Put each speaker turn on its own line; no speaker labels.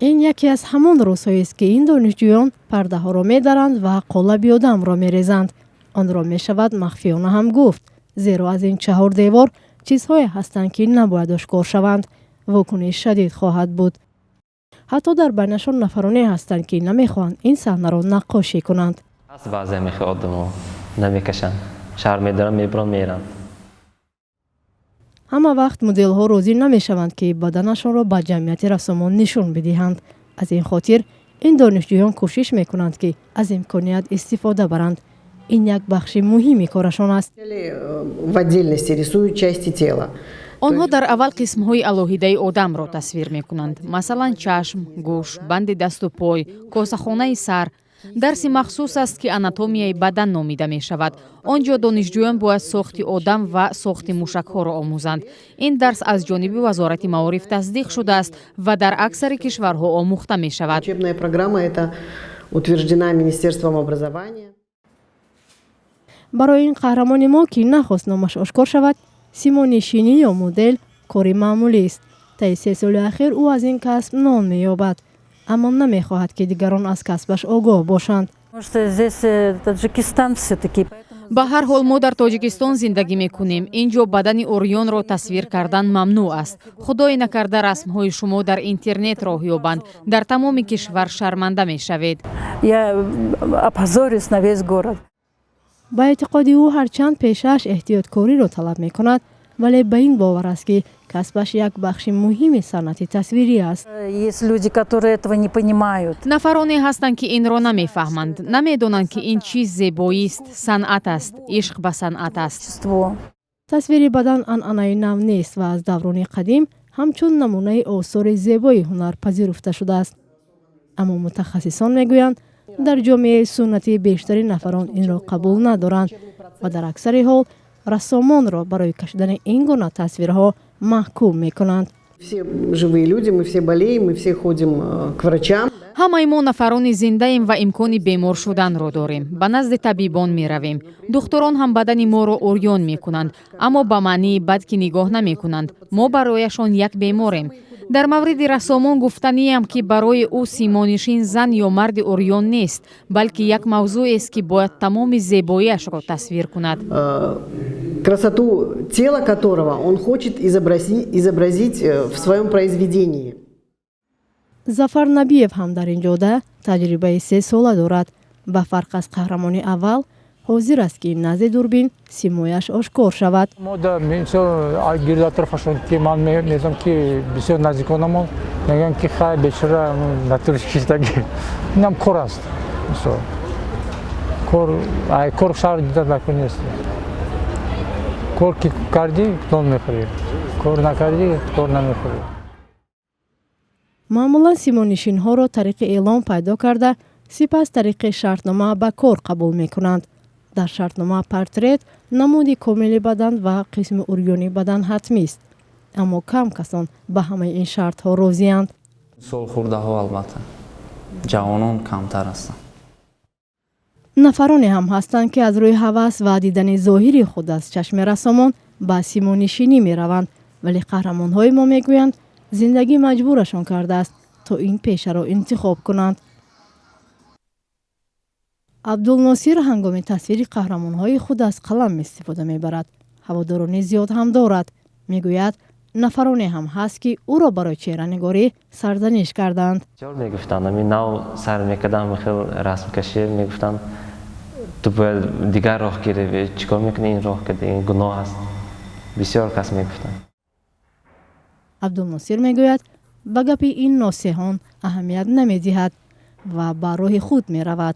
این یکی از همان روزهایی است که این دانشجویان پرده ها را می‌درند و قالب آدم را می‌ریزند. آن را می‌شود مخفیانه هم گفت، زیرا از این 4 دیوار چیزهایی هستند که نباید آشکار شوند. واکنش شدید خواهد بود. حتی در بینشان نفرانی هستند که نمی‌خواهند این صحنه را نقاشی کنند.
از بعضی می‌خوادم نمی‌کشند. شهر می‌دارم می‌برن میرن.
همه وقت مدل ها راضی نمی‌شوند که بدنشان را به جمعیت رسومان نشون بدهند. از این خاطر این دانشجویان کوشش می‌کنند که از امکانیت استفاده برند. این یک بخش مهمی کارشان است.
آنها در اول قسم‌های الهیده آدم را تصویر می‌کنند. مثلا چشم، گوش، بند دست و پای، کاسه‌خانه سر. درسی مخصوص است که آناتومیای بدن نامیده می شود. آنجا دانشجویان باید ساخت آدم و ساخت موشک‌ها را آموزند. این درس از جانب وزارت معارف تصدیق شده است و در اکثر کشورها آموخته می شود.
برای این قهرمان ما که نخواست نامش آشکار شود، سیمون شینی یا مدل کاری معمولی است. طی 3 سال اخیر او از این کسب نام می‌یابد، اما نمی‌خواهد که دیگران از کسبش آگاه باشند.
به هر حال ما در تاجیکستان زندگی می‌کنیم. اینجا بدن اوریان را تصویر کردن ممنوع است. خدای نکرده رسم‌های شما در اینترنت راه یابند. در تمام کشور شرمنده می‌شوید.
با اعتقاد او هرچند پیشش احتیاطکاری را طلب می‌کند، ولی به این باور است که کسبش یک بخش مهم صنعت تصویری است.
نفرانی هستند که این را نمی‌فهمند. نمی‌دانند که این چیز زیبایی است، صنعت است، عشق به صنعت است.
تصویر بدن عنعنه نو نیست و از دوران قدیم همچون نمونه آثار زیبای هنر پذیرفته شده است. اما متخصصان میگویند در جامعه سنتی بیشتر نفران این را قبول ندارند و در اکثر حال رسامان را برای کشیدن این گونه تصویرها محکوم میکنند.
همه ما نفران زنده ایم و امکان بیمار شدن را داریم. به نزد طبیبان می رویم. دکتران هم بدن ما را اوریان می کنند، اما به معنی بد که نگاه نمی کنند. ما برایشان یک بیماریم. در مورد رسامان گفتنیم که برای او سیمانشین زن یا مرد اوریان نیست، بلکه یک موضوع است که باید تمام زیباییش را تصویر کند.
Красоту тела которого он хочет изобразить в своем произведении.
ظفر نبیев هم در این جاده تجربه 3 ساله دارد. به فرق از قهرمان اول حاضر است که نزد دوربین سیمایش آشکار شود.
ما در مثلا گرد اطرافشون که من می‌دونم که بسیار نزدیکانم میگن که خیلی بیچاره نتونست کشیدگی. اینم کار است. مثلا کار شهر دیده نکنی است. کار که کردی نون می‌خوری. کار نکردی کار نمی‌خوری.
معمولا سیمانشین ها را طریق اعلام پیدا کرده، سپس طریق شرطنامه به کار قبول می کنند. در شرطنامه پورتریت، نمود کامل بدن و قسم اوریانی بدن حتمی است. اما کم کسان به همه این شرط ها راضی‌اند.
سال خورده ها البته. جوانان کمتر هستند.
نفرانی هم هستند که از روی هوس و دیدن ظاهری خود از چشم رسامان به سیمانشینی می روند، ولی قهرمان های ما می گویند زندگی مجبورشان کرده است تا این پیشه را انتخاب کنند. عبدالناصر هنگام تصویر قهرمان‌های خود از قلم استفاده می‌برد. هواداران زیاد هم دارد. می‌گوید نفرانی هم هست که او را برای چهره‌نگاری سرزنش کردند.
بسیار میگفتند همین نو سر میکردم خیلی رسم کشی میگفتند تو باید دیگر راه گیری، چیکار میکنی این راه کردی، این گناه است. بسیار کس میگفتند.
عبدالناصر میگوید به گپ این ناصحان اهمیت نمی‌دهد و به راه خود می‌رود.